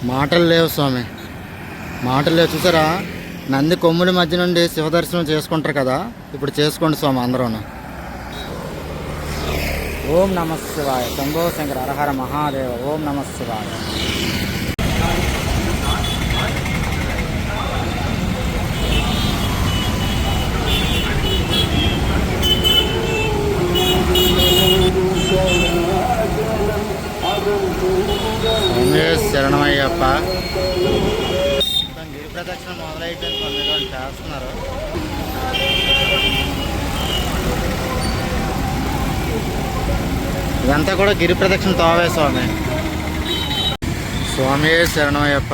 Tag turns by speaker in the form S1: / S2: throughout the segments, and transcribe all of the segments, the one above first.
S1: మాటలు లేవు స్వామి, మాటలు లేవు. చూసారా, నంది కొమ్ముల మధ్య నుండి శివ దర్శనం చేసుకుంటారు కదా, ఇప్పుడు చేసుకోండి స్వామి అందరూ. ఓం నమ శివాయ. శంభో శంకర హరహర మహాదేవ. ఓం నమ శివాయ. శరణమయ్యప్ప. గిరి ప్రదక్షిణ మొదలైపోయింది, కొన్ని చేస్తున్నారు. ఇదంతా కూడా గిరి ప్రదక్షిణ తోవే స్వామి. స్వామి శరణమయ్యప్ప.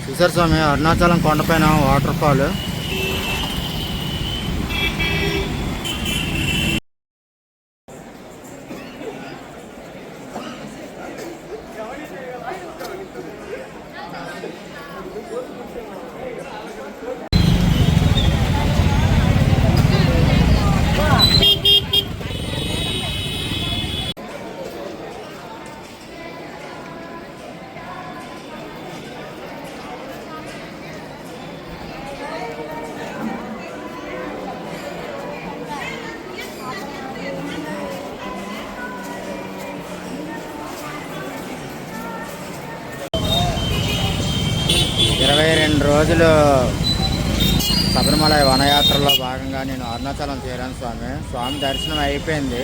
S1: చూసారు స్వామి, అరుణాచలం కొండపైన వాటర్ ఫాల్. 22 రోజులు శబరిమల వనయాత్రలో భాగంగా నేను అరుణాచలం చేరాను స్వామి. స్వామి దర్శనం అయిపోయింది,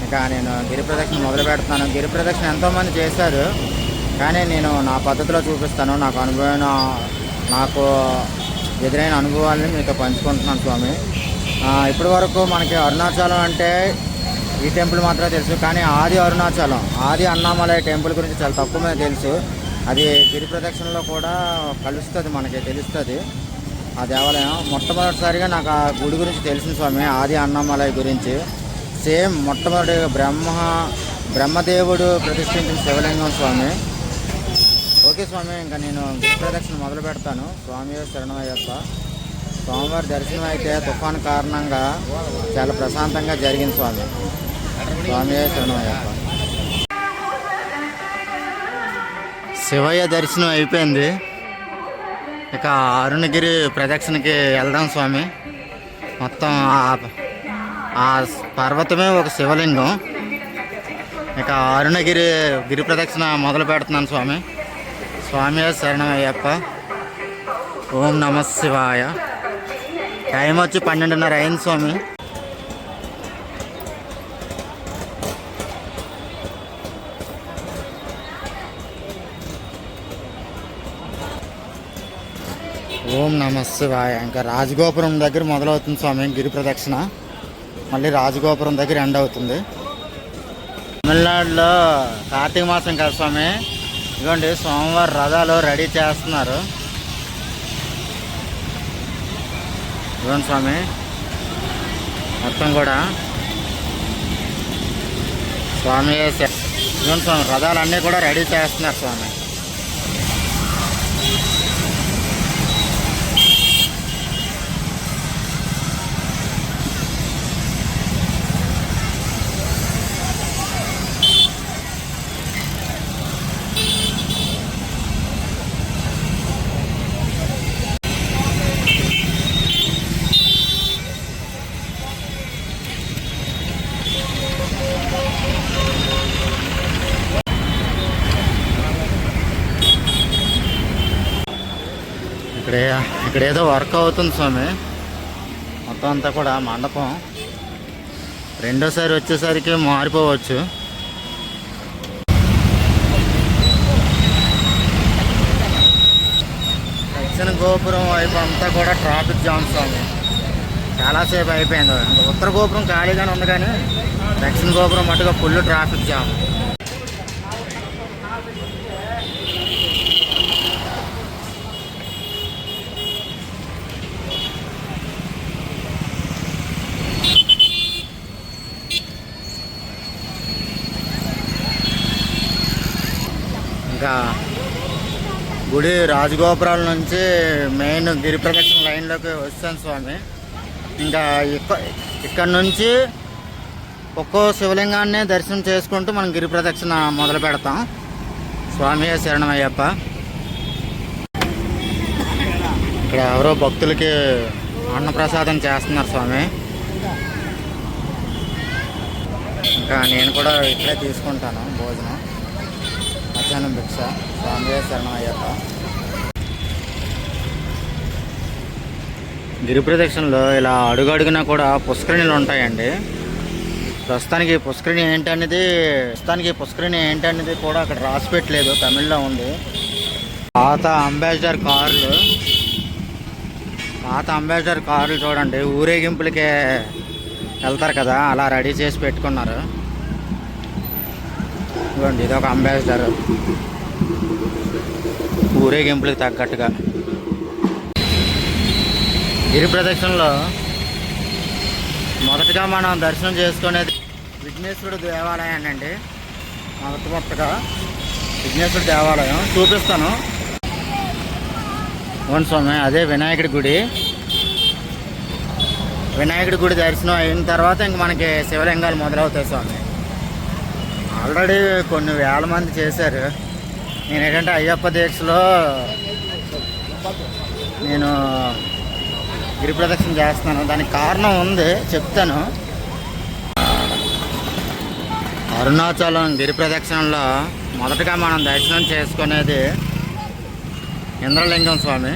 S1: ఇంకా నేను గిరి ప్రదక్షిణ మొదలు పెడుతున్నాను. గిరి ప్రదక్షిణ ఎంతోమంది చేశారు, కానీ నేను నా పద్ధతిలో చూపిస్తాను. నాకు ఎదురైన అనుభవాలని మీతో పంచుకుంటున్నాను స్వామి. ఇప్పటి వరకు మనకి అరుణాచలం అంటే ఈ టెంపుల్ మాత్రమే తెలుసు, కానీ ఆది అరుణాచలం, ఆది అన్నామలై టెంపుల్ గురించి చాలా తక్కువ మీద తెలుసు. అది గిరి ప్రదక్షిణలో కూడా కలుస్తుంది, మనకి తెలుస్తుంది ఆ దేవాలయం. మొట్టమొదటిసారిగా నాకు ఆ గుడి గురించి తెలిసింది స్వామి, ఆది అన్నామలై గురించి. సేమ్ మొట్టమొదటి బ్రహ్మదేవుడు ప్రతిష్ఠించిన శివలింగం స్వామి. ఓకే స్వామి, ఇంకా నేను గిరి ప్రదక్షిణ మొదలు పెడతాను. స్వామి శరణమయ్యప్ప. స్వామివారి దర్శనం అయితే తుఫాను కారణంగా చాలా ప్రశాంతంగా జరిగింది స్వామి. స్వామి శరణమయ్యప్ప. శివయ్య దర్శనం అయిపోయింది, ఇక అరుణగిరి ప్రదక్షిణకి వెళ్దాం స్వామి. మొత్తం ఆ పర్వతమే ఒక శివలింగం. ఇక అరుణగిరి గిరి ప్రదక్షిణ మొదలు పెడుతున్నాను స్వామి. స్వామి శరణమయ్యప్ప. ఓం నమ శివాయ. టైం వచ్చి 12:30 అయింది స్వామి. ఓం నమ శివాయ. ఇంకా రాజగోపురం దగ్గర మొదలవుతుంది స్వామి గిరి ప్రదక్షిణ, మళ్ళీ రాజగోపురం దగ్గర ఎండ్ అవుతుంది. తమిళనాడులో కార్తీక మాసం కదా స్వామి, ఇదిగోండి సోమవారం రథాలు రెడీ చేస్తున్నారు. ఇదిగోండి స్వామి, మొత్తం కూడా స్వామి. ఇదిగోండి స్వామి, రథాలన్నీ కూడా రెడీ చేస్తున్నారు స్వామి. ఇక్కడ ఏదో వర్క్ అవుతుంది స్వామి. మొత్తం అంతా కూడా మండపం రెండోసారి వచ్చేసరికి మారిపోవచ్చు. దక్షిణ గోపురం వైపు అంతా కూడా ట్రాఫిక్ జామ్ స్వామి, చాలాసేపు అయిపోయింది. ఉత్తర గోపురం ఖాళీగానే ఉంది, కానీ దక్షిణ గోపురం మట్టుగా ఫుల్ ట్రాఫిక్ జామ్. ఇంకా గుడి రాజగోపురాల నుంచి మెయిన్ గిరి ప్రదక్షిణ లైన్లోకి వస్తాను స్వామి. ఇంకా ఇక్కడ నుంచి ఒక్కో శివలింగాన్ని దర్శనం చేసుకుంటూ మనం గిరి ప్రదక్షిణ మొదలు పెడతాం. స్వామి శరణమయ్యప్ప. ఇక్కడ ఎవరో భక్తులకి అన్నప్రసాదం చేస్తున్నారు స్వామి. ఇంకా నేను కూడా ఇక్కడే తీసుకుంటాను భోజనం. మధ్యాహ్నం భిక్ష. స్వామి శరణమయ్యప్ప. గిరి ప్రదక్షిణలో ఇలా అడుగడుగునా కూడా పుష్కరిణిలు ఉంటాయండి. ప్రస్తుతానికి పుష్కరిణి ఏంటనేది కూడా అక్కడ రాసి పెట్టలేదు, తమిళ్లో ఉంది. పాత అంబాసిడర్ కార్లు చూడండి, ఊరేగింపులకే వెళ్తారు కదా, అలా రెడీ చేసి పెట్టుకున్నారు. ఇదిగోండి, ఇది ఒక అంబాసిడర్, ఊరేగింపులకు తగ్గట్టుగా. గిరి ప్రదక్షిణలో మొదటగా మనం దర్శనం చేసుకునేది విఘ్నేశ్వరుడు దేవాలయాన్ని అండి. మొదటగా విఘ్నేశ్వరుడు దేవాలయం చూపిస్తాను. అవును స్వామి, అదే వినాయకుడి గుడి దర్శనం అయిన తర్వాత ఇంక మనకి శివలింగాలు మొదలవుతాయి స్వామి. ఆల్రెడీ కొన్ని వేల మంది చేశారు. నేను ఏంటంటే అయ్యప్ప దీక్షలో నేను గిరి ప్రదక్షిణ చేస్తున్నాను. దానికి కారణం ఉంది, చెప్తాను. అరుణాచలం గిరి ప్రదక్షిణలో మొదటగా మనం దర్శనం చేసుకునేది ఇంద్రలింగం స్వామి.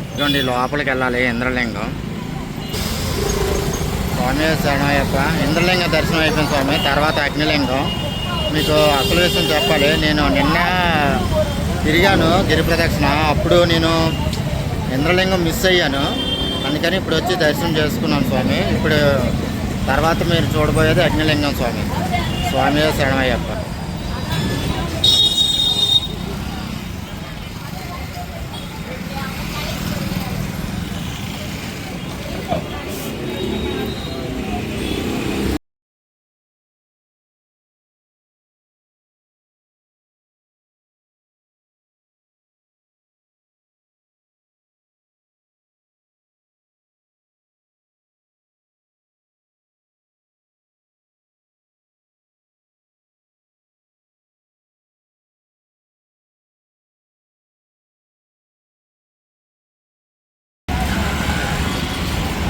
S1: ఇదిగోండి, లోపలికి వెళ్ళాలి. ఇంద్రలింగం. స్వామి శరణమయ్యప్ప. ఇంద్రలింగ దర్శనం అయిపోయింది స్వామి. తర్వాత అగ్నిలింగం. మీకు అసలు విషయం చెప్పాలి, నేను నిన్న తిరిగాను గిరి ప్రదక్షిణ. అప్పుడు నేను ఇంద్రలింగం మిస్ అయ్యాను, అందుకని ఇప్పుడు వచ్చి దర్శనం చేసుకున్నాను స్వామి. ఇప్పుడు తర్వాత మీరు చూడబోయేది అగ్నిలింగం స్వామి. స్వామి శరణమయ్యప్ప.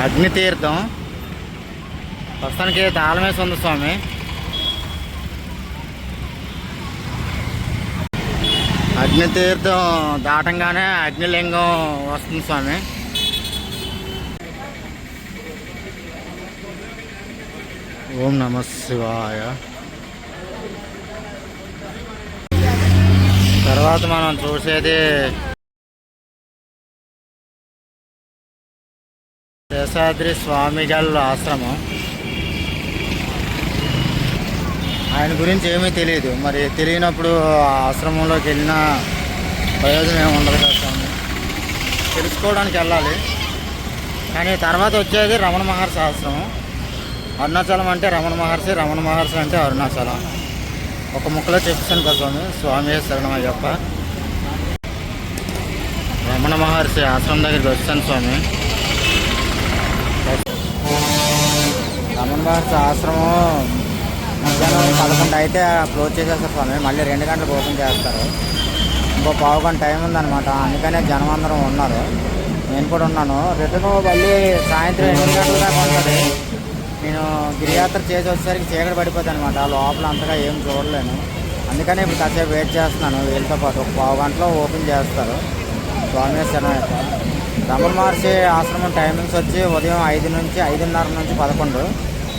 S1: అగ్నితీర్థం ప్రస్తుతానికి తాళం వేసి ఉంది స్వామి. అగ్నితీర్థం దాటంగానే అగ్నిలింగం వస్తుంది స్వామి. ఓం నమః శివాయ. తర్వాత మనం చూసేది శేషాద్రి స్వామిగల్ ఆశ్రమం. ఆయన గురించి ఏమీ తెలియదు. మరి తెలియనప్పుడు ఆశ్రమంలోకి వెళ్ళిన ప్రయోజనం ఏమి ఉండదు కదా స్వామి. తెలుసుకోవడానికి వెళ్ళాలి. కానీ తర్వాత వచ్చేది రమణ మహర్షి ఆశ్రమం. అరుణాచలం అంటే రమణ మహర్షి అంటే అరుణాచలం. ఒక ముక్కలో చెప్పాను కదా స్వామి. స్వామి శరణమయ్యప్ప. రమణ మహర్షి ఆశ్రమం దగ్గరికి వచ్చాను స్వామి. రమణ మహర్షి ఆశ్రమం మధ్యాహ్నం 11 అయితే క్లోజ్ చేసేస్తారు స్వామి. మళ్ళీ 2 గంటలకు ఓపెన్ చేస్తారు. ఇంకో పావు గంట టైం ఉందన్నమాట. అందుకనే జనం అందరం ఉన్నారు, నేను కూడా ఉన్నాను. రిటర్న్ మళ్ళీ సాయంత్రం 8 గంటల దాకా ఉంటుంది. నేను గిరియాత్ర చేసి వచ్చేసరికి చీకటి పడిపోతుంది అనమాట. లోపల అంతగా ఏం చూడలేను. అందుకని ఇప్పుడు కాసేపు వెయిట్ చేస్తున్నాను. వీళ్ళతో పాటు ఒక పావు గంటలో ఓపెన్ చేస్తారు. స్వామి శరణమయ్యప్ప. రమణ మహర్షి ఆశ్రమం టైమింగ్స్ వచ్చి ఉదయం 5 నుంచి 5:30 నుంచి 11,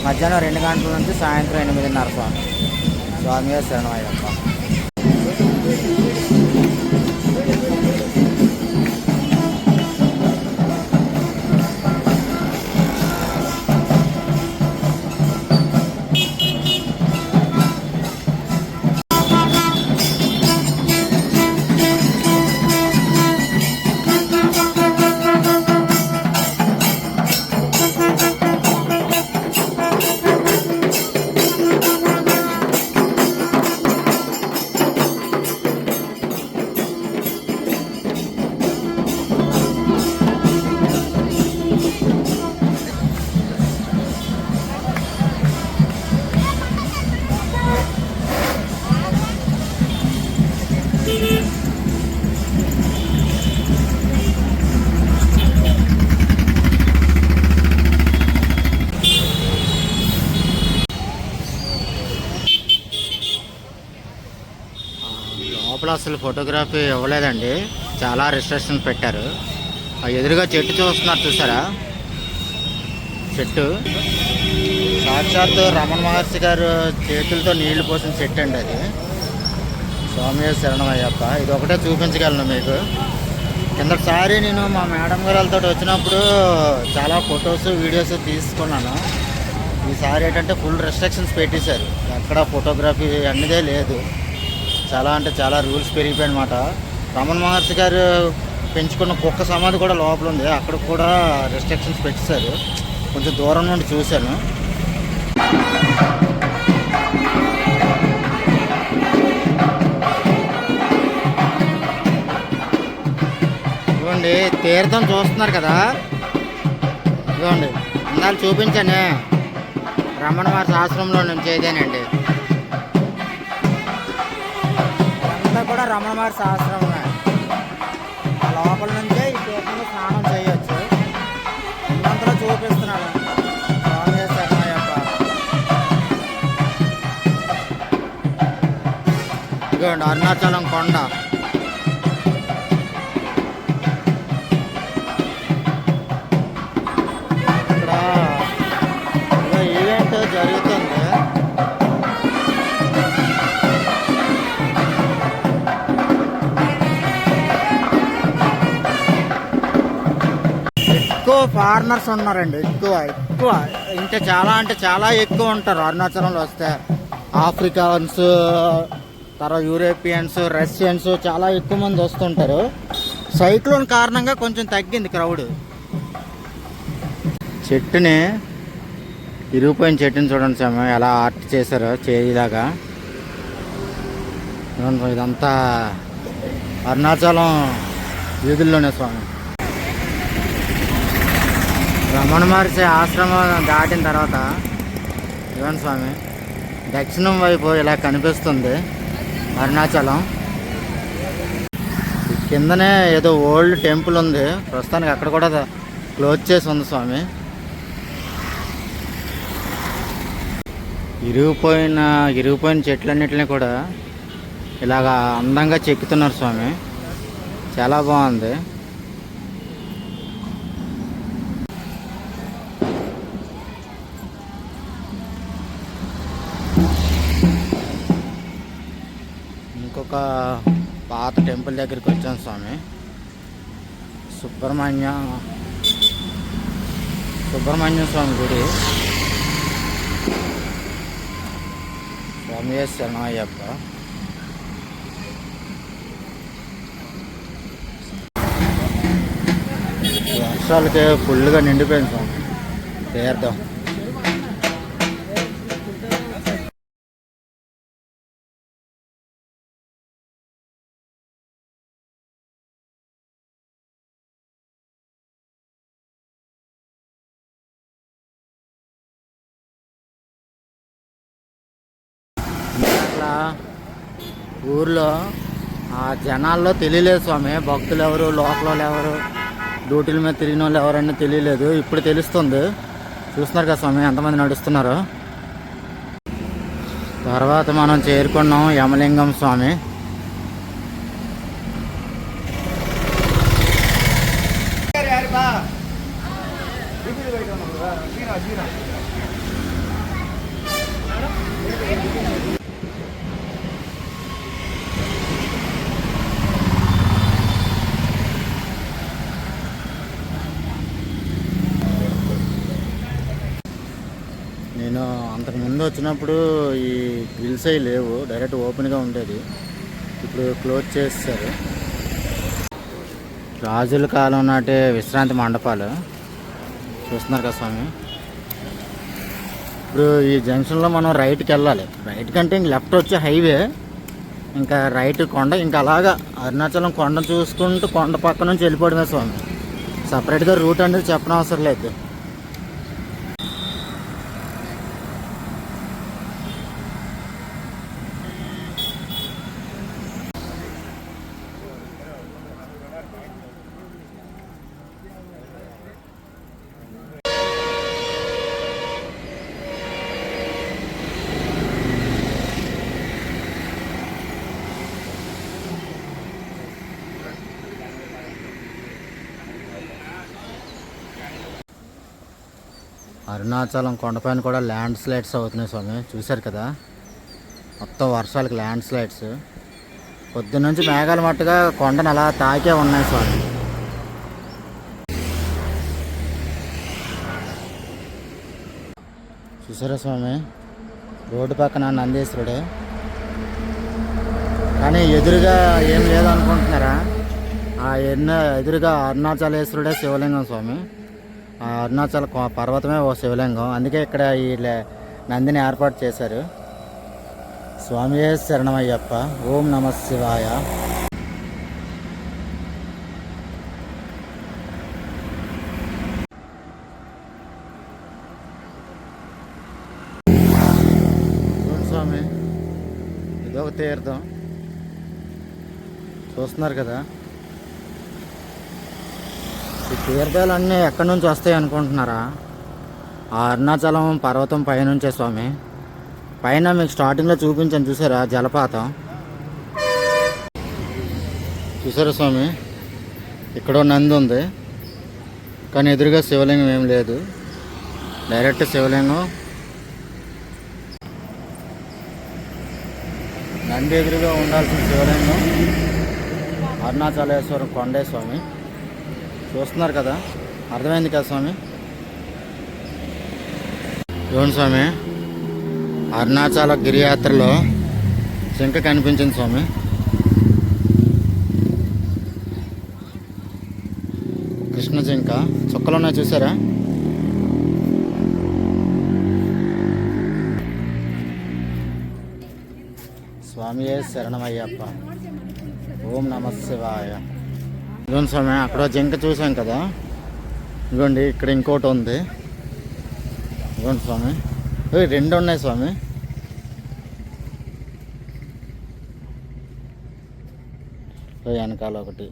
S1: మధ్యాహ్నం 2 గంటల నుంచి సాయంత్రం 8:30 స్వామి. స్వామి శరణమయ్యప్ప. లోపల అసలు ఫోటోగ్రఫీ ఇవ్వలేదండి, చాలా రిస్ట్రిక్షన్స్ పెట్టారు. ఎదురుగా చెట్టు చూస్తున్నారు చూసారా, చెట్టు సాక్షాత్తు రమణ మహర్షి గారు చేతులతో నీళ్లు పోసిన చెట్టు అండి అది. స్వామి శరణమయ్యప్ప. ఇది ఒకటే చూపించగలను మీకు. కిందటిసారి నేను మా మేడం గారితో వచ్చినప్పుడు చాలా ఫొటోస్ వీడియోస్ తీసుకున్నాను. ఈసారి ఏంటంటే ఫుల్ రెస్ట్రిక్షన్స్ పెట్టేశారు, ఎక్కడ ఫోటోగ్రఫీ అన్నదే లేదు. చాలా అంటే చాలా రూల్స్ పెరిగిపోయాయన్నమాట. రమణ మహర్షి గారు పెంచుకున్న కుక్క సమాధి కూడా లోపల ఉంది, అక్కడ కూడా రెస్ట్రిక్షన్స్ పెట్టేశారు. కొంచెం దూరం నుండి చూశాను. ఇదిగోండి తీర్థం చూస్తున్నారు కదా, ఇదిగోండి ఇందాక చూపించానే రమణ మహర్షి ఆశ్రమంలో నుంచి ఇదేనండి. అంతా కూడా రమణ మహర్షి ఆశ్రమమే. ఆ లోపల నుంచే ఈ తీర్థంలో స్నానం చేయొచ్చు. ఉన్నంతలో చూపిస్తున్నాను. స్వామి శరణమయ్యప్ప. ఇదిగోండి అరుణాచలం కొండ. జరుగుతుంది. ఎక్కువ ఫారినర్స్ ఉన్నారండి, ఎక్కువ ఇంకా చాలా అంటే చాలా ఎక్కువ ఉంటారు అరుణాచలంలో వస్తే. ఆఫ్రికన్స్, తర్వాత యూరోపియన్స్, రష్యన్స్ చాలా ఎక్కువ మంది వస్తుంటారు. సైక్లోన్ కారణంగా కొంచెం తగ్గింది క్రౌడ్. చెట్టుని ఇరిగిపోయిన చెట్టుని చూడండి స్వామి ఎలా ఆర్ట్ చేశారో చేయిలాగా. ఇదంతా అరుణాచలం వీధుల్లోనే స్వామి. రమణ మహర్షి ఆశ్రమం దాటిన తర్వాత ఇవ్వండి స్వామి దక్షిణం వైపు ఇలా కనిపిస్తుంది అరుణాచలం. కిందనే ఏదో ఓల్డ్ టెంపుల్ ఉంది, ప్రస్తుతానికి అక్కడ కూడా క్లోజ్ చేసి ఉంది స్వామి. ఇరిగిపోయిన చెట్లన్నిటిని కూడా ఇలాగా అందంగా చెక్కుతున్నారు స్వామి, చాలా బాగుంది. ఇంకొక పాత టెంపుల్ దగ్గరికి వచ్చాం స్వామి. సుబ్రహ్మణ్య స్వామి గుడి. స్వామి శరణమయ్యప్ప. వర్షాలకి ఫుల్గా నిండిపోయింది స్వామి తీర్థం. అట్లా ఊర్లో ఆ జనాల్లో తెలియలేదు స్వామి, భక్తులు ఎవరు, లోకల్ వాళ్ళు ఎవరు, డ్యూటీల మీద తిరిగిన వాళ్ళు ఎవరన్నా తెలియలేదు. ఇప్పుడు తెలుస్తుంది. చూస్తున్నారు కదా స్వామి ఎంతమంది నడుస్తున్నారు. తర్వాత మనం చేరుకున్నాం యమలింగం స్వామి. నేను అంతకుముందు వచ్చినప్పుడు ఈ గ్రిల్స్ అవి లేవు, డైరెక్ట్ ఓపెన్గా ఉండేది. ఇప్పుడు క్లోజ్ చేస్తారు. రాజుల కాలం నాటి విశ్రాంతి మండపాలు చూస్తున్నారు కదా స్వామి. ఇప్పుడు ఈ జంక్షన్లో మనం రైట్కి వెళ్ళాలి. రైట్ కంటే ఇంక లెఫ్ట్ వచ్చే హైవే, ఇంకా రైట్ కొండ, ఇంకా అలాగా అరుణాచలం కొండ చూసుకుంటూ కొండ పక్క నుంచి వెళ్ళిపోవడమే స్వామి. సపరేట్గా రూట్ అనేది చెప్పనవసరం లేదు. అరుణాచలం కొండపైన కూడా ల్యాండ్ స్లైడ్స్ అవుతున్నాయి స్వామి, చూశారు కదా. మొత్తం వర్షాలకి ల్యాండ్ స్లైడ్స్. పొద్దున్నుంచి మేఘాలు మట్టుగా కొండను అలా తాకే ఉన్నాయి స్వామి. చూసారా స్వామి, రోడ్డు పక్కన నందీశ్వరుడే, కానీ ఎదురుగా ఏం లేదనుకుంటున్నారా? ఆ ఎదురుగా అరుణాచలేశ్వరుడే శివలింగం స్వామి. ఆ అరుణాచల పర్వతమే ఓ శివలింగం, అందుకే ఇక్కడ ఈ నందిని ఏర్పాటు చేశారు. స్వామియే శరణమయ్యప్ప. ఓం నమ శివాయ. స్వామి ఇదొక తీర్థం, చూస్తున్నారు కదా. ఈ తీర్థాలన్నీ ఎక్కడి నుంచి వస్తాయి అనుకుంటున్నారా? ఆ అరుణాచలం పర్వతం పైనుంచే స్వామి. పైన మీకు స్టార్టింగ్లో చూపించాను, చూసారా జలపాతం. చూసారా స్వామి, ఇక్కడ నంది ఉంది, కానీ ఎదురుగా శివలింగం ఏం లేదు, డైరెక్ట్ శివలింగం. నంది ఎదురుగా ఉండాల్సిన శివలింగం అరుణాచలేశ్వరం కొండే స్వామి. చూస్తున్నారు కదా, అర్థమైంది కదా స్వామి. చూడండి స్వామి, అరుణాచల గిరియాత్రలో జింక కనిపించింది స్వామి. కృష్ణ జింక చుక్కలు ఉన్నాయి, చూసారా? స్వామియే శరణమయ్యప్ప. ఓం నమ శివాయ. ఇదిగోండి స్వామి, అక్కడ జింక చూసాం కదా, ఇదిగోండి ఇక్కడ ఇంకోటి ఉంది. ఇదిగోండి స్వామి, రెండు ఉన్నాయి స్వామి. వెనకాల ఒకటి.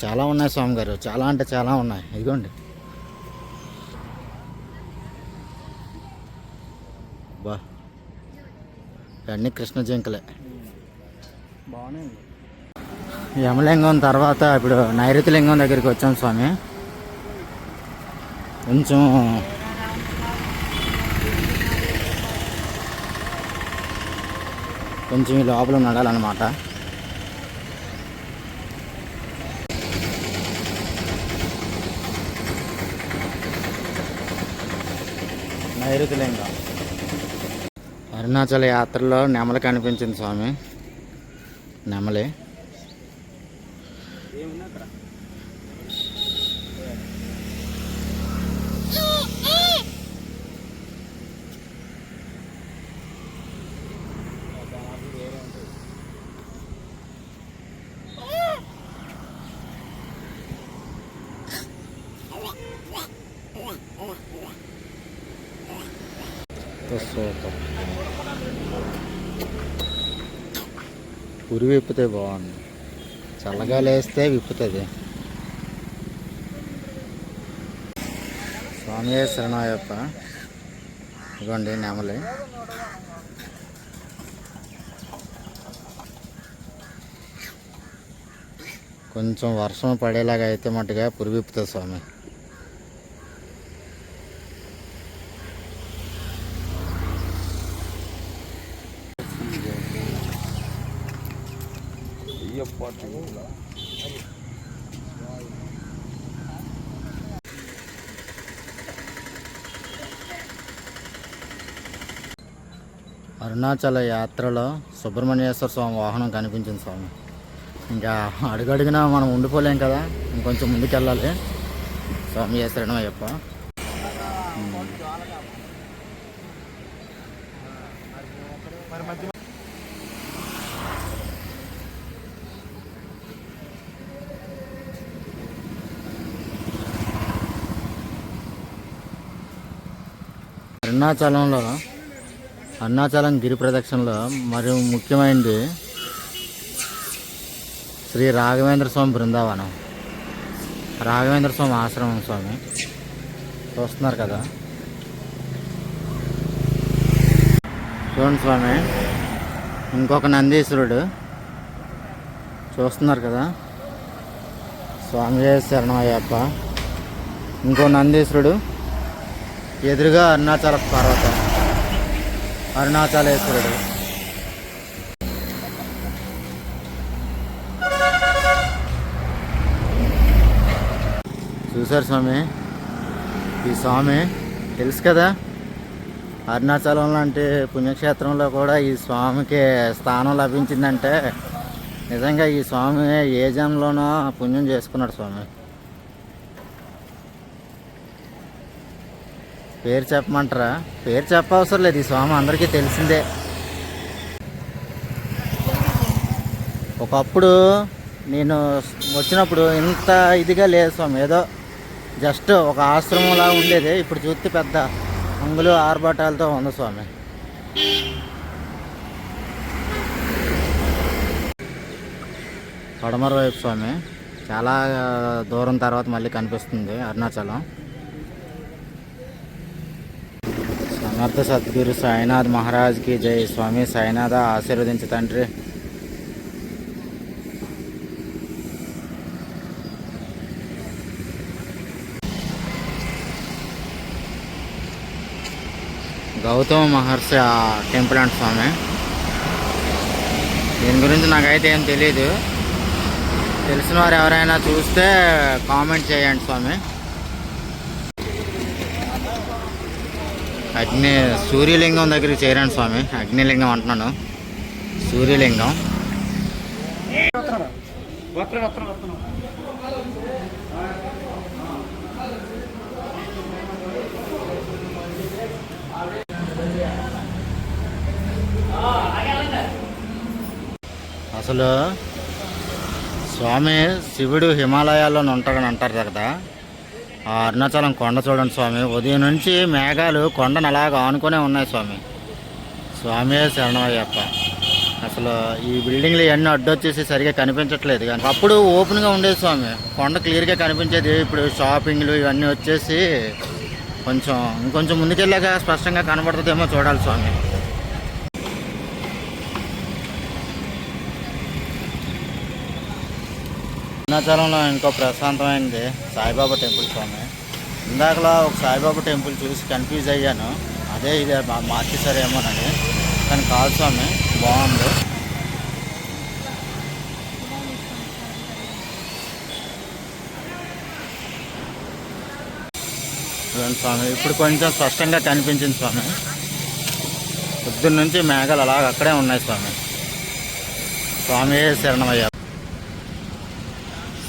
S1: చాలా ఉన్నాయి స్వామి గారు, చాలా అంటే చాలా ఉన్నాయి. ఇదిగోండి, బా అన్నీ కృష్ణ జింకలే. బాగున్నాయి. యమలింగం తర్వాత ఇప్పుడు నైరుతి లింగం దగ్గరికి వచ్చాం స్వామి. కొంచెం ఈ లోపల నడాలన్నమాట. నైరుతి లింగం. అరుణాచల యాత్రలో నెమలి కనిపించింది స్వామి, నెమలి. ఉరి విప్పితే బాగుంది, చల్లగా లేస్తే విప్పుతుంది. స్వామి శరణయ్యప్ప. ఇదిగోండి నెమలి. కొంచెం వర్షం పడేలాగా అయితే మట్టుగా పురి విప్పుతుంది స్వామి. అరుణాచల యాత్రలో సుబ్రహ్మణ్యేశ్వర స్వామి వాహనం కనిపించింది స్వామి. ఇంకా అడుగడుగునా మనం ఉండిపోలేం కదా, ఇంకొంచెం ముందుకెళ్ళాలి. స్వామి శరణమయ్యప్ప. అరుణాచలం గిరి ప్రదక్షిణలో మరియు ముఖ్యమైనది శ్రీ రాఘవేంద్ర స్వామి బృందావనం, రాఘవేంద్ర స్వామి ఆశ్రమం స్వామి. చూస్తున్నారు కదా. చూడండి స్వామి, ఇంకొక నందీశ్వరుడు చూస్తున్నారు కదా. స్వామి శరణమయ్యప్ప. ఇంకో నందీశ్వరుడు, ఎదురుగా అరుణాచల పర్వతం, అరుణాచలేశ్వరుడు. చూసారు స్వామి, ఈ స్వామి తెలుసు కదా, అరుణాచలం లాంటి పుణ్యక్షేత్రంలో కూడా ఈ స్వామికి స్థానం లభించిందంటే నిజంగా ఈ స్వామి ఏ జన్మలోనో పుణ్యం చేసుకున్నాడు స్వామి. పేరు చెప్పమంటారా? పేరు చెప్పవసరం లేదు, ఈ స్వామి అందరికీ తెలిసిందే. ఒకప్పుడు నేను వచ్చినప్పుడు ఇంత ఇదిగా లేదు స్వామి, ఏదో జస్ట్ ఒక ఆశ్రమంలా ఉండేది. ఇప్పుడు చూస్తే పెద్ద అంగులు ఆర్భాటాలతో ఉంది స్వామి. పడమర వైపు స్వామి, చాలా దూరం తర్వాత మళ్ళీ కనిపిస్తుంది అరుణాచలం. సమర్థ సద్గురు సాయినాథ్ మహారాజ్కి జై. స్వామి సాయినాథ ఆశీర్వదించు తండ్రి. గౌతమ మహర్షి టెంపుల్ అంట స్వామి. దీని గురించి నాకైతే ఏం తెలియదు, తెలిసిన వారు ఎవరైనా చూస్తే కామెంట్ చేయండి స్వామి. సూర్యలింగం దగ్గరికి చేరండి స్వామి. అగ్నిలింగం అంటున్నాను, సూర్యలింగం. అసలు స్వామి శివుడు హిమాలయాల్లోనే ఉంటాడని అంటారు కదా. ఆ అరుణాచలం కొండ చూడండి స్వామి, ఉదయం నుంచి మేఘాలు కొండను అలాగ ఆనుకునే ఉన్నాయి స్వామి. స్వామి శరణమయ్యప్ప. అసలు ఈ బిల్డింగ్లు ఇవన్నీ అడ్డొచ్చేసి సరిగా కనిపించట్లేదు, కానీ అప్పుడు ఓపెన్గా ఉండేది స్వామి, కొండ క్లియర్గా కనిపించేది. ఇప్పుడు షాపింగ్లు ఇవన్నీ వచ్చేసి ఇంకొంచెం ముందుకెళ్ళాక స్పష్టంగా కనబడుతుందేమో, చూడాలి స్వామి. అరుణాచలంలో ఇంకో ప్రశాంతమైనది సాయిబాబా టెంపుల్ స్వామి. ఇందాకలా ఒక సాయిబాబా టెంపుల్ చూసి కన్ఫ్యూజ్ అయ్యాను, అదే ఇదే మార్చేసారేమోనని, కానీ కాదు స్వామి, బాగుంది. స్వామి ఇప్పుడు కొంచెం స్పష్టంగా కనిపించింది స్వామి. పొద్దున్న నుంచి మేఘాలు అలాగ అక్కడే ఉన్నాయి స్వామి. స్వామి శరణమయ్యప్ప.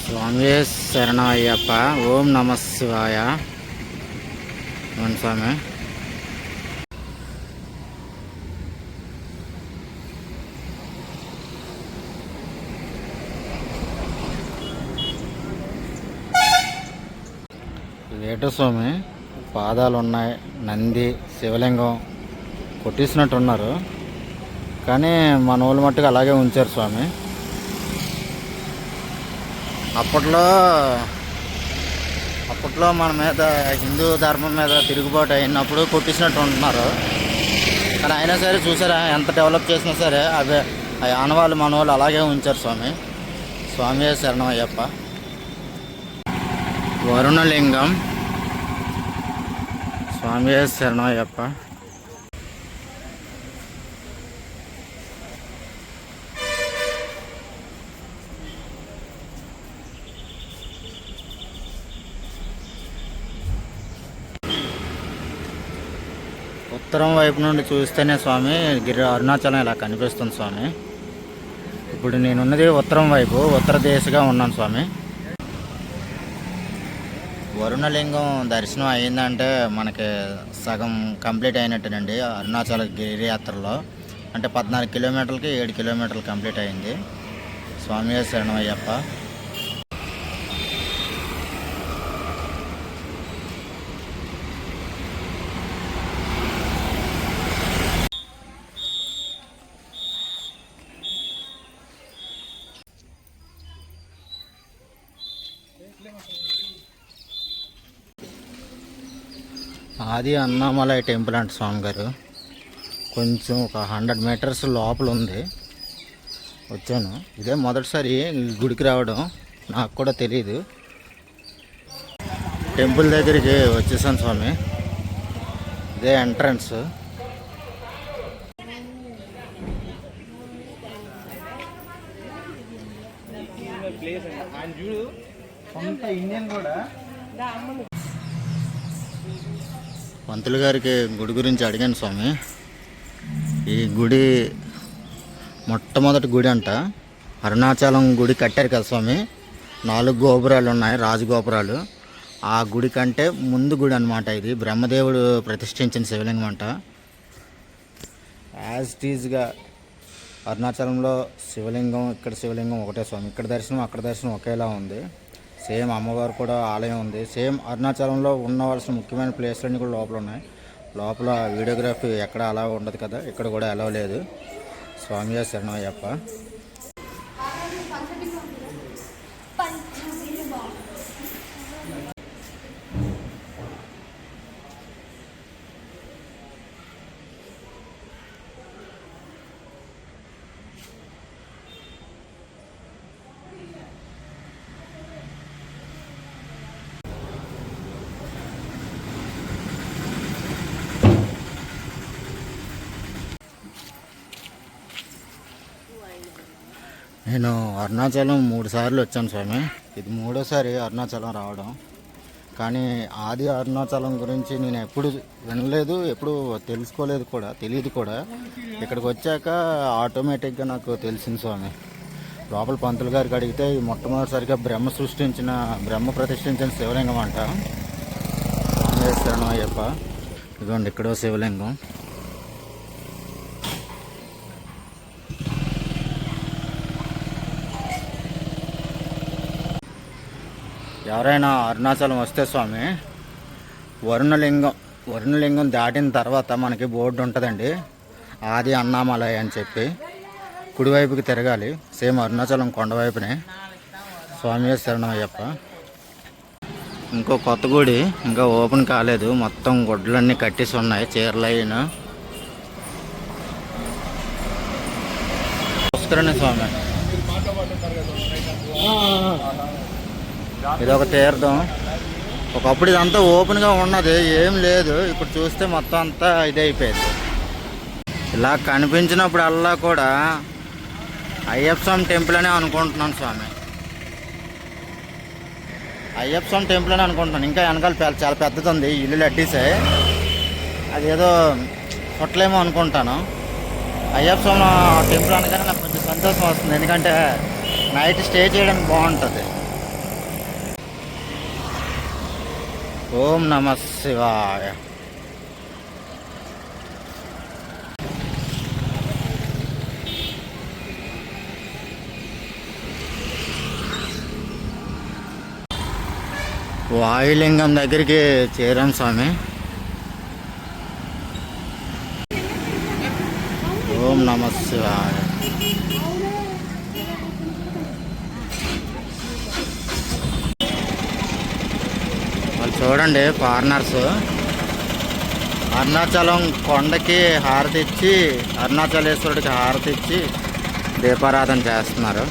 S1: స్వామి శరణమయ్యప్ప. ఓం నమ శివాయ. అవును స్వామి. ఏటో స్వామి, పాదాలు ఉన్నాయి, నంది, శివలింగం కొట్టేసినట్టున్నారు, కానీ మన వాళ్ళు మట్టుకు అలాగే ఉంచారు స్వామి. అప్పట్లో మన మీద హిందూ ధర్మం మీద తిరుగుబాటు అయినప్పుడు కొట్టించినట్టు ఉంటున్నారు, కానీ అయినా సరే చూసారా ఎంత డెవలప్ చేసినా సరే ఆ ఆనవాళ్ళు మన వాళ్ళు అలాగే ఉంచారు స్వామి. స్వామి శరణమయ్యప్ప. వరుణలింగం. స్వామి శరణమయ్యప్ప. ఉత్తరం వైపు నుండి చూస్తేనే స్వామి అరుణాచలం ఇలా కనిపిస్తుంది స్వామి. ఇప్పుడు నేనున్నది ఉత్తరం వైపు, ఉత్తర దిశగా ఉన్నాను స్వామి. వరుణలింగం దర్శనం అయిందంటే మనకి సగం కంప్లీట్ అయినట్టేనండి అరుణాచల గిరియాత్రలో. అంటే 14 కిలోమీటర్లకి 7 కిలోమీటర్లు కంప్లీట్ అయింది. స్వామి శరణమయ్యప్ప. ఆది అన్నామలై టెంపుల్ అంట స్వామి గారు. కొంచెం ఒక 100 మీటర్స్ లోపల ఉంది. వచ్చాను, ఇదే మొదటిసారి గుడికి రావడం. నాకు కూడా తెలియదు. టెంపుల్ దగ్గరికి వచ్చేసాను స్వామి. ఇదే ఎంట్రన్స్. పంతులు గారికి గుడి గురించి అడిగాను స్వామి. ఈ గుడి మొట్టమొదటి గుడి అంట. అరుణాచలం గుడి కట్టారు కదా స్వామి, 4 గోపురాలు ఉన్నాయి, రాజగోపురాలు. ఆ గుడి కంటే ముందు గుడి అనమాట ఇది. బ్రహ్మదేవుడు ప్రతిష్ఠించిన శివలింగం అంట. యాజ్ టీజ్గా అరుణాచలంలో శివలింగం, ఇక్కడ శివలింగం ఒకటే స్వామి. ఇక్కడ దర్శనం అక్కడ దర్శనం ఒకేలా ఉంది. సేమ్ అమ్మవారు కూడా ఆలయం ఉంది. సేమ్ అరుణాచలంలో ఉండవలసిన ముఖ్యమైన ప్లేస్లన్నీ కూడా లోపల ఉన్నాయి. లోపల వీడియోగ్రఫీ ఎక్కడ అలా ఉండదు కదా, ఇక్కడ కూడా అలా లేదు. స్వామి శరణమయ్యప్ప. నేను అరుణాచలం 3 సార్లు వచ్చాను స్వామి. ఇది 3వసారి అరుణాచలం రావడం. కానీ ఆది అరుణాచలం గురించి నేను ఎప్పుడు వినలేదు, ఎప్పుడు తెలుసుకోలేదు కూడా, తెలియదు కూడా. ఇక్కడికి వచ్చాక ఆటోమేటిక్గా నాకు తెలిసింది స్వామి. లోపల పంతులు గారికి అడిగితే ఇది మొట్టమొదటిసారిగా బ్రహ్మ ప్రతిష్ఠించిన శివలింగం అంట. స్వామి శరణమయ్యప్ప. ఇదిగోండి ఇక్కడో శివలింగం. ఎవరైనా అరుణాచలం వస్తే స్వామి, వరుణలింగం దాటిన తర్వాత మనకి బోర్డు ఉంటుందండి, ఆది అన్నామలై అని చెప్పి. కుడివైపుకి తిరగాలి. సేమ్ అరుణాచలం కొండవైపునే. స్వామి శరణమయ్యప్ప. ఇంకో కొత్త గుడి ఇంకా ఓపెన్ కాలేదు. మొత్తం గుడ్లన్నీ కట్టేసి ఉన్నాయి, చీరలైన. పుష్కరణి స్వామి. ఇదొక తీర్థం. ఒకప్పుడు ఇదంతా ఓపెన్గా ఉన్నది, ఏం లేదు. ఇప్పుడు చూస్తే మొత్తం అంతా ఇదే అయిపోయింది. ఇలా కనిపించినప్పుడల్లా కూడా అయ్యప్ప స్వామి టెంపుల్ అనే అనుకుంటున్నాను స్వామి. అయ్యప్ప స్వామి టెంపుల్ అని అనుకుంటున్నాను. ఇంకా వెనకాల చాలా పెద్దది ఉంది, ఇల్లు అడ్డీసే. అదేదో పొట్లేమో అనుకుంటాను. అయ్యప్ప స్వామి టెంపుల్ అనగానే నాకు కొంచెం సంతోషం వస్తుంది, ఎందుకంటే నైట్ స్టే చేయడానికి బాగుంటుంది. ఓం నమః శివాయ. వాయులింగం దగ్గరికి చేరాం స్వామి. ఓం నమః శివాయ. వాళ్ళు చూడండి ఫారినర్స్ అరుణాచలం కొండకి హారతి ఇచ్చి, అరుణాచలేశ్వరుడికి హారతి ఇచ్చి దీపారాధన చేస్తున్నారు.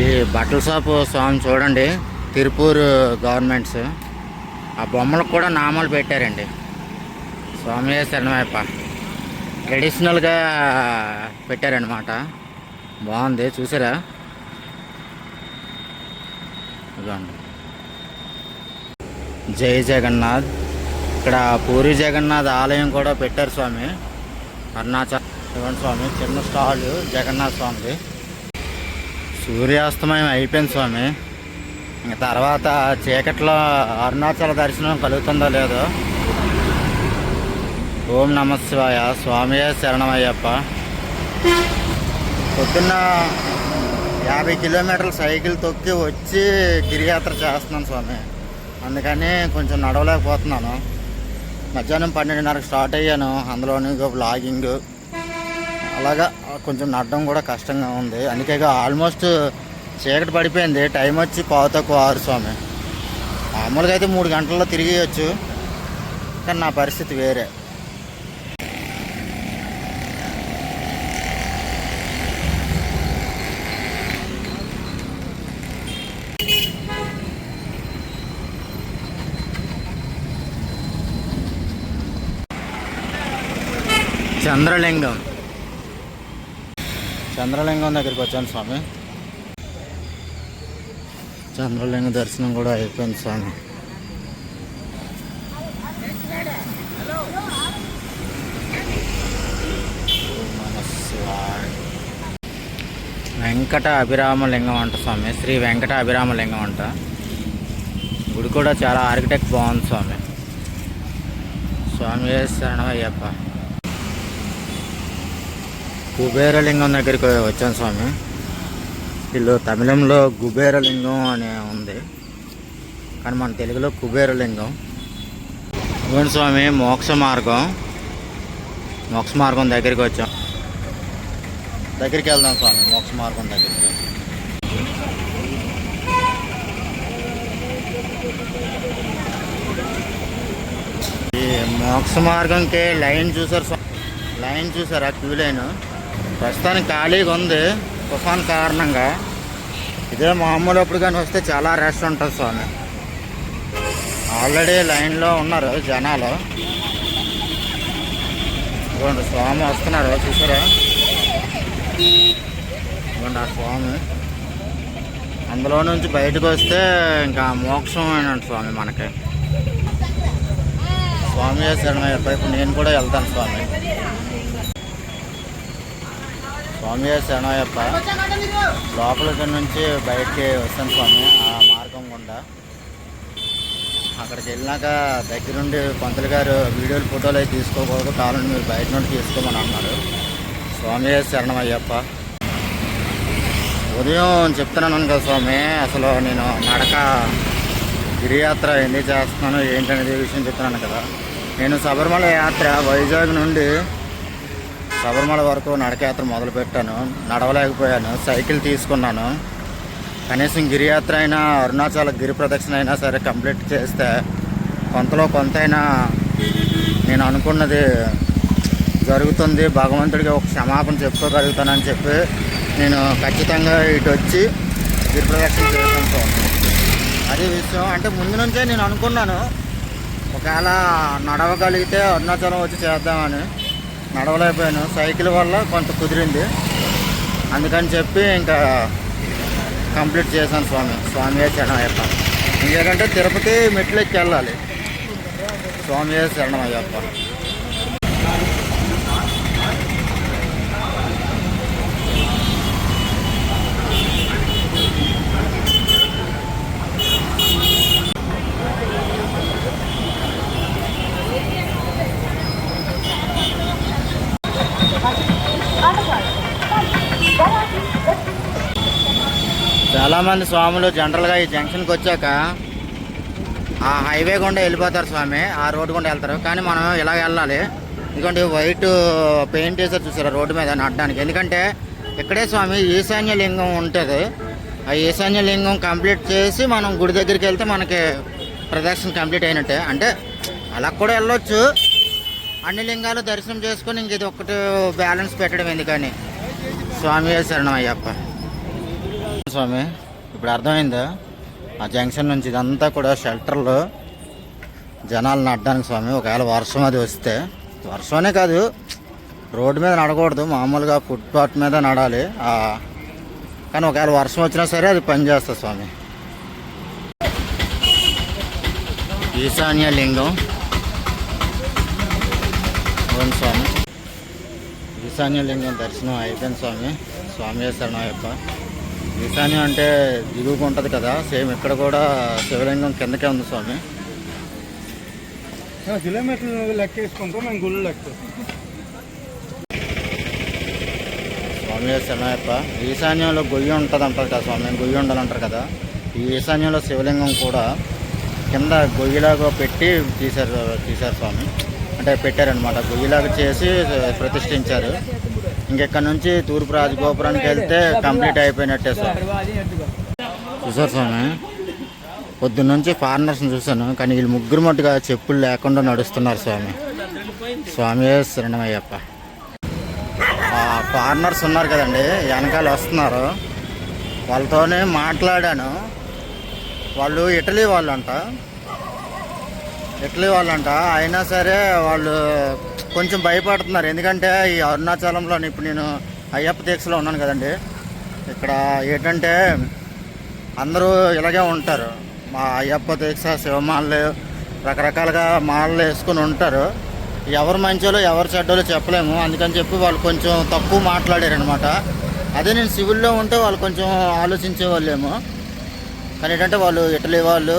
S1: ఈ బట్టల షాపు స్వామి చూడండి, తిరుపూరు గవర్నమెంట్స్. ఆ బొమ్మలకు కూడా నామాలు పెట్టారండి. స్వామి శరణమయ్యప్ప. ట్రెడిషనల్గా పెట్టారనమాట. బాగుంది, చూసారా? జై జగన్నాథ్. ఇక్కడ పూరి జగన్నాథ్ ఆలయం కూడా పెట్టారు స్వామి. అరుణాచలం స్వామి చిన్న స్టాల్ జగన్నాథ్ స్వామిది. సూర్యాస్తమయం అయిపోయింది స్వామి. ఇంకా తర్వాత చీకట్లో అరుణాచల దర్శనం కలుగుతుందో లేదో. ఓం నమః శివాయ. స్వామి శరణమయ్యప్ప. పొద్దున్న 50 కిలోమీటర్ల సైకిల్ తొక్కి వచ్చి గిరియాత్ర చేస్తున్నాను స్వామి. అందుకని కొంచెం నడవలేకపోతున్నాను. మధ్యాహ్నం 12:30కి స్టార్ట్ అయ్యాను. అందులోని వ్లాగింగ్ అలాగా కొంచెం నడడం కూడా కష్టంగా ఉంది. అందుకే ఆల్మోస్ట్ చీకటి పడిపోయింది. టైం వచ్చి 5:06 స్వామి. మామూలుగా అయితే 3 గంటల్లో తిరిగేయచ్చు, కానీ నా పరిస్థితి వేరే. చంద్రలింగం దగ్గరికి వచ్చాను స్వామి. చంద్రలింగ దర్శనం కూడా అయిపోయింది స్వామి. వెంకట అభిరామలింగం అంట స్వామి. శ్రీ వెంకట అభిరామలింగం అంట. గుడి కూడా చాలా ఆర్కిటెక్ట్ బాగుంది స్వామి. స్వామి శరణమయ్యప్ప. కుబేరలింగం దగ్గరికి వచ్చాను స్వామి. వీళ్ళు తమిళంలో కుబేరలింగం అని ఉంది, కానీ మన తెలుగులో కుబేరలింగం. ఇవ్వండి స్వామి మోక్ష మార్గం దగ్గరికి వచ్చాం. దగ్గరికి వెళ్దాం స్వామి, మోక్ష మార్గం దగ్గరికి. ఈ మోక్ష మార్గంకి లైన్ చూసారా? క్యూ లైన్ ప్రస్తుతానికి ఖాళీగా ఉంది తుఫాన్ కారణంగా. ఇదే మామూలు అప్పుడు కానీ వస్తే చాలా రష్ ఉంటుంది స్వామి. ఆల్రెడీ లైన్లో ఉన్నారు జనాలు. ఇదిగోండి స్వామి వస్తున్నారు చూసారా? ఇదిగోండి ఆ స్వామి. అందులో నుంచి బయటకు వస్తే ఇంకా మోక్షం అయినట్టు స్వామి మనకి. స్వామి శరణమయ్యప్ప. ఇప్పుడు నేను కూడా వెళ్తాను స్వామి. స్వామి శరణమయ్యప్ప. లోపలికి నుంచి బయటికి వస్తాను స్వామి ఆ మార్గం గుండా. అక్కడికి వెళ్ళినాక దగ్గరుండి పంతులు గారు వీడియోలు ఫోటోలు అయితే తీసుకోకూడదు, కావాలంటే మీరు బయట నుండి తీసుకోమని అన్నారు. స్వామి శరణమయ్యప్ప. ఉదయం చెప్తున్నాను కదా స్వామి, అసలు నేను గిరియాత్ర ఎందుకు చేస్తున్నాను ఏంటనేది విషయం చెప్తున్నాను కదా. నేను శబరిమల యాత్ర వైజాగ్ నుండి శబరిమల వరకు నడకయాత్ర మొదలుపెట్టాను. నడవలేకపోయాను, సైకిల్ తీసుకున్నాను. కనీసం గిరియాత్ర అయినా అరుణాచల గిరి ప్రదక్షిణ అయినా సరే కంప్లీట్ చేస్తే కొంతైనా నేను అనుకున్నది జరుగుతుంది, భగవంతుడికి ఒక క్షమాపణ చెప్పుకోగలుగుతానని చెప్పి నేను ఖచ్చితంగా ఇటు వచ్చి గిరి ప్రదక్షిణ చేస్తాను. అదే విషయం. అంటే ముందు నుంచే నేను అనుకున్నాను ఒకవేళ నడవగలిగితే అరుణాచలం వచ్చి చేద్దామని. నడవలేకపోయాను, సైకిల్ వల్ల కొంత కుదిరింది. అందుకని చెప్పి ఇంకా కంప్లీట్ చేశాను స్వామి. స్వామి శరణమయ్యప్ప. ఇంకేంటంటే తిరుపతి మెట్లు ఎక్కి వెళ్ళాలి. స్వామి శరణమయ్యప్ప. చాలామంది స్వాములు జనరల్గా ఈ జంక్షన్కి వచ్చాక ఆ హైవే గుండా వెళ్ళిపోతారు స్వామి, ఆ రోడ్డు గుండా వెళ్తారు. కానీ మనం ఇలా వెళ్ళాలి. ఎందుకంటే వైట్ పెయింట్ వేసారు చూసారు రోడ్డు మీద నడడానికి. ఎందుకంటే ఇక్కడే స్వామి ఈశాన్య లింగం ఉంటుంది. ఆ ఈశాన్య లింగం కంప్లీట్ చేసి మనం గుడి దగ్గరికి వెళ్తే మనకి ప్రదక్షిణ కంప్లీట్ అయినట్టే. అంటే అలా కూడా వెళ్ళొచ్చు, అన్ని లింగాలు దర్శనం చేసుకొని ఇంక ఇది ఒక్కటి బ్యాలెన్స్ పెట్టడం ఎందుకని. స్వామి శరణమయ్యప్ప. స్వామి ఇప్పుడు అర్థమైందా? ఆ జంక్షన్ నుంచి ఇదంతా కూడా షెల్టర్లు జనాలు నడడానికి స్వామి. ఒకవేళ వర్షం అది వస్తే, వర్షమనే కాదు రోడ్డు మీద నడకూడదు, మామూలుగా ఫుట్పాత్ మీద నడాలి. కానీ ఒకవేళ వర్షం వచ్చినా సరే అది పనిచేస్తుంది స్వామి. ఈశాన్య లింగం అవును స్వామి. ఈశాన్య లింగం దర్శనం అయిపోయింది స్వామి. స్వామి శరణమయ్యప్ప. ఈశాన్యం అంటే దిగువకు ఉంటుంది కదా, సేమ్ ఇక్కడ కూడా శివలింగం కిందకే ఉంది స్వామి.
S2: కిలోమీటర్లు లెక్క వేసుకుంటాం మేము గుళ్ళు లెక్క.
S1: స్వామి శరణమయ్యప్ప. ఈశాన్యంలో గొయ్యి ఉంటుంది అంటారు కదా స్వామి, గొయ్యి ఉండాలంటారు కదా. ఈ ఈశాన్యంలో శివలింగం కూడా కింద గొయ్యిలాగా పెట్టి తీశారు స్వామి. అంటే పెట్టారనమాట, గొయ్యిలాగా చేసి ప్రతిష్ఠించారు. ఇంకెక్కడ నుంచి తూర్పు రాజగోపురానికి వెళ్తే కంప్లీట్ అయిపోయినట్టే సార్. చూసారు స్వామి, పొద్దున్న నుంచి ఫారినర్స్ని చూశాను, కానీ వీళ్ళు ముగ్గురు మట్టుగా చెప్పులు లేకుండా నడుస్తున్నారు స్వామి. స్వామి శరణమయ్యప్ప. ఫారినర్స్ ఉన్నారు కదండి వెనకాల వస్తున్నారు, వాళ్ళతోనే మాట్లాడాను. వాళ్ళు ఇటలీ వాళ్ళు అంట. ఇటలీ వాళ్ళంట. అయినా సరే వాళ్ళు కొంచెం భయపడుతున్నారు. ఎందుకంటే ఈ అరుణాచలంలో ఇప్పుడు నేను అయ్యప్ప దీక్షలో ఉన్నాను కదండి. ఇక్కడ ఏంటంటే అందరూ ఇలాగే ఉంటారు. మా అయ్యప్ప దీక్ష శివమాలలు రకరకాలుగా మాలలు వేసుకుని ఉంటారు. ఎవరు మంచోళ్ళు ఎవరు చెడ్డోళ్ళు చెప్పలేము. అందుకని చెప్పి వాళ్ళు కొంచెం తక్కువ మాట్లాడారు అనమాట. అదే నేను సివిల్లో ఉంటే వాళ్ళు కొంచెం ఆలోచించే వాళ్ళేమో. కానీ ఏంటంటే వాళ్ళు ఇటలీ వాళ్ళు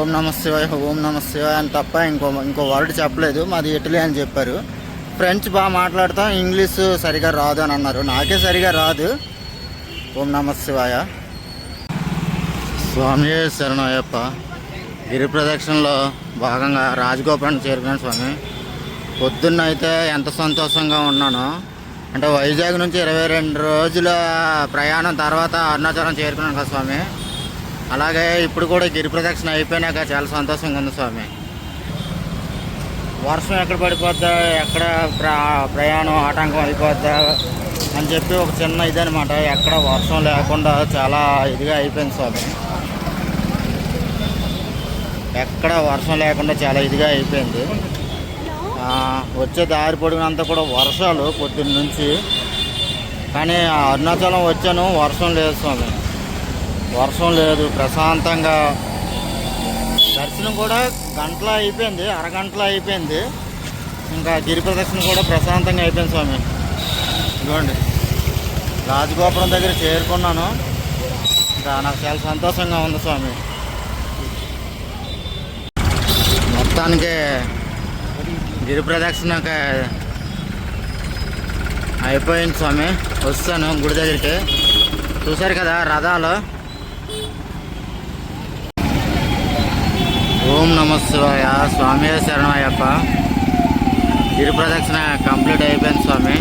S1: ఓం నమ శివాయ ఓం నమ శివాయ అని తప్ప ఇంకో వర్డ్ చెప్పలేదు. మాది ఇటలీ అని చెప్పారు. ఫ్రెంచ్ బాగా మాట్లాడతాం, ఇంగ్లీష్ సరిగా రాదు అని అన్నారు. నాకే సరిగా రాదు. ఓం నమ శివాయ. స్వామి శరణం అయ్యప్ప. గిరి ప్రదక్షిణలో భాగంగా రాజగోపురానికి చేరుకున్నాను స్వామి. పొద్దున్న అయితే ఎంత సంతోషంగా ఉన్నానో. అంటే వైజాగ్ నుంచి 22 రోజుల ప్రయాణం తర్వాత అరుణాచలం చేరుకున్నాను కదా స్వామి. అలాగే ఇప్పుడు కూడా గిరి ప్రదక్షిణ అయిపోయినాక చాలా సంతోషంగా ఉంది స్వామి. వర్షం ఎక్కడ పడిపోద్దా, ఎక్కడ ప్రయాణం ఆటంకం అయిపోద్దా అని చెప్పి ఒక చిన్న ఇదనమాట. ఎక్కడ వర్షం లేకుండా చాలా ఇదిగా అయిపోయింది స్వామి. ఎక్కడ వర్షం లేకుండా చాలా ఇదిగా అయిపోయింది. వచ్చే దారి పొడిగినంతా కూడా వర్షాలు పొద్దున్న నుంచి. కానీ అరుణాచలం వచ్చాను, వర్షం లేదు స్వామి. వర్షం లేదు, ప్రశాంతంగా దర్శనం కూడా గంటలో అయిపోయింది, అరగంటలో అయిపోయింది. ఇంకా గిరి ప్రదక్షిణ కూడా ప్రశాంతంగా అయిపోయింది స్వామి. ఇదిగోండి రాజగోపురం దగ్గర చేరుకున్నాను. ఇంకా నాకు చాలా సంతోషంగా ఉంది స్వామి. మొత్తానికి గిరి ప్రదక్షిణ అయిపోయింది స్వామి. వస్తాను గుడి దగ్గరికి. చూశారు కదా రథాలు. ఓం నమ శివాయ. స్వామి శరణం అయ్యప్ప. గిరి ప్రదక్షిణ కంప్లీట్ అయిపోయింది స్వామి.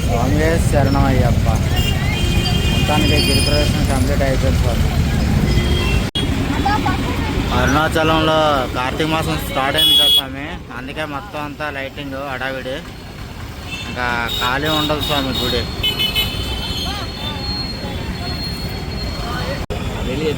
S1: స్వామి శరణం అయ్యప్ప. మొత్తానికి గిరి ప్రదక్షిణ కంప్లీట్ అయిపోయింది స్వామి. అరుణాచలంలో కార్తీక మాసం స్టార్ట్ అయింది కదా స్వామి. అందుకే మొత్తం అంతా లైటింగ్ హడావిడి. ఇంకా ఖాళీ ఉండదు స్వామి గుడి.
S3: వెళ్ళి